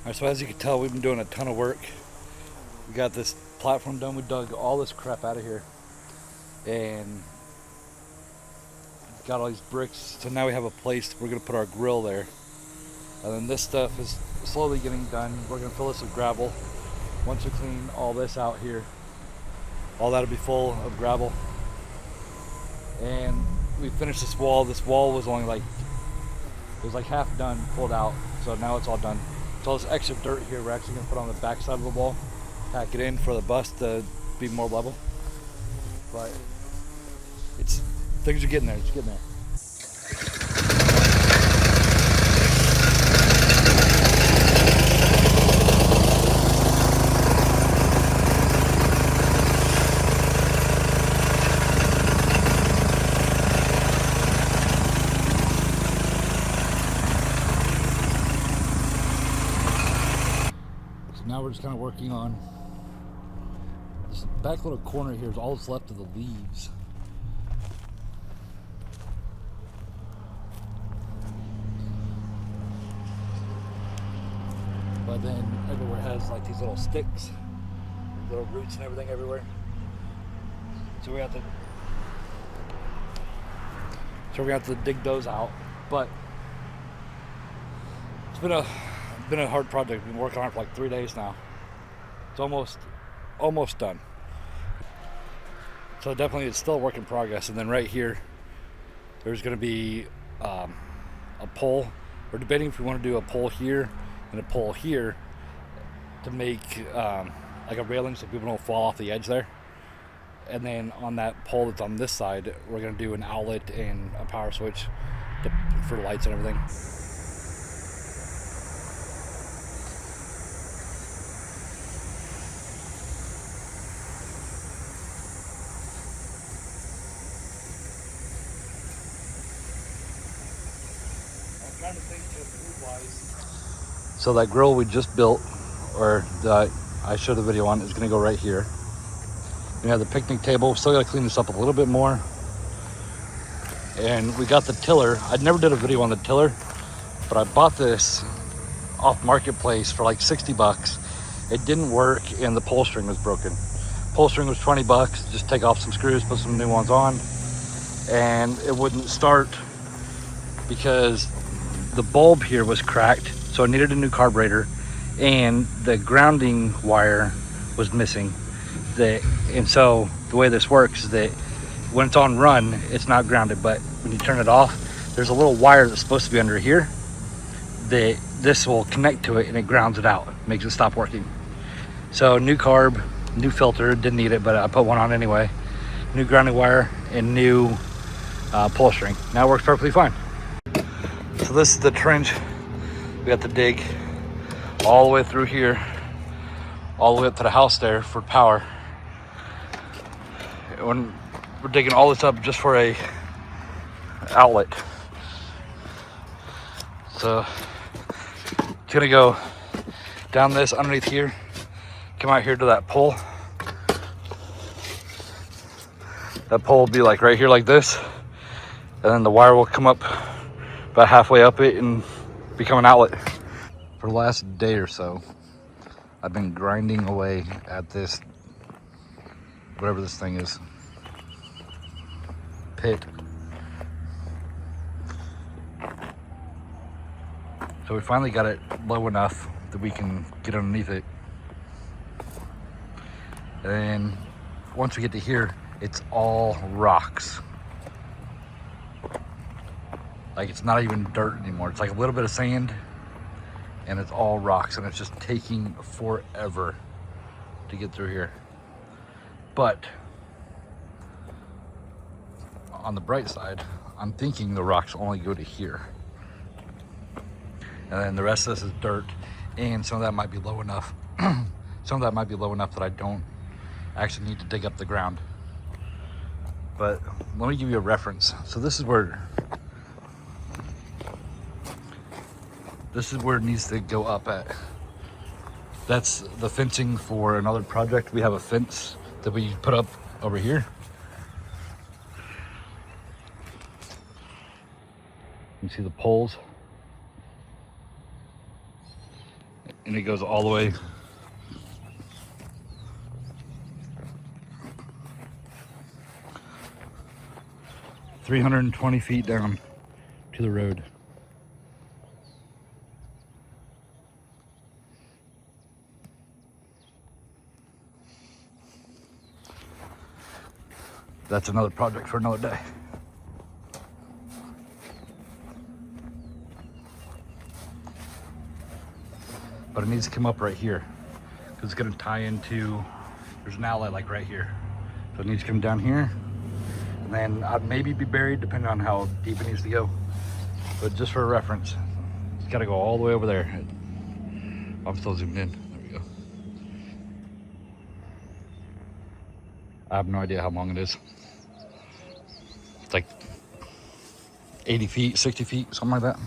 Alright, so as you can tell, we've been doing a ton of work. We got this platform done. We dug all this crap out of here and got all these bricks. So now we have a place. We're gonna put our grill there, and then this stuff is slowly getting done. We're gonna fill this with gravel. Once we clean all this out here, all that'll be full of gravel. And we finished this wall. This wall was only like, it was like half done, pulled out. So now it's all done. So all this extra dirt here, we're actually gonna put on the back side of the wall, pack it in for the bus to be more level. But things are getting there. It's getting there. So now we're just kind of working on this back little corner here. Is all that's left of the leaves. But then everywhere has like these little sticks, little roots and everything everywhere. So we have to dig those out. But it's been a hard project. We've been working on it for like 3 days now. It's almost done. So definitely it's still a work in progress. And then right here, there's going to be a pole. We're debating if we want to do a pole here and a pole here to make like a railing so people don't fall off the edge there. And then on that pole that's on this side, we're going to do an outlet and a power switch for lights and everything. So that grill we just built, or that I showed the video on, is going to go right here. We have the picnic table. Still got to clean this up a little bit more. And we got the tiller. I never did a video on the tiller, but I bought this off Marketplace for like 60 bucks. It didn't work and the pull string was broken. Pull string was 20 bucks. Just take off some screws, put some new ones on, and it wouldn't start because the bulb here was cracked. So I needed a new carburetor, and the grounding wire was missing. And so the way this works is that when it's on run, it's not grounded, but when you turn it off, there's a little wire that's supposed to be under here that this will connect to it, and it grounds it out, makes it stop working. So new carb, new filter, didn't need it, but I put one on anyway. New grounding wire and new pull string. Now it works perfectly fine. So this is the trench. We got to dig all the way through here, all the way up to the house there for power. When we're digging all this up just for a outlet. So it's gonna go down this underneath here, come out here to that pole. That pole will be like right here like this, and then the wire will come up about halfway up it and become an outlet. For the last day or so, I've been grinding away at this, whatever this thing is, pit. So we finally got it low enough that we can get underneath it. And then once we get to here, it's all rocks. Like, it's not even dirt anymore. It's like a little bit of sand and it's all rocks, and it's just taking forever to get through here. But on the bright side, I'm thinking the rocks only go to here. And then the rest of this is dirt, and some of that might be low enough. Some of that might be low enough that I don't actually need to dig up the ground. But let me give you a reference. So this is where it needs to go up at. That's the fencing for another project. We have a fence that we put up over here. You see the poles. and it goes all the way. $320 feet down to the road. That's another project for another day. But it needs to come up right here because it's going to tie into, there's an outlet like right here. So it needs to come down here, and then I'd maybe be buried depending on how deep it needs to go. But just for a reference, it's got to go all the way over there. I'm still zoomed in. There we go. I have no idea how long it is. It's like 80 feet, 60 feet, something like that.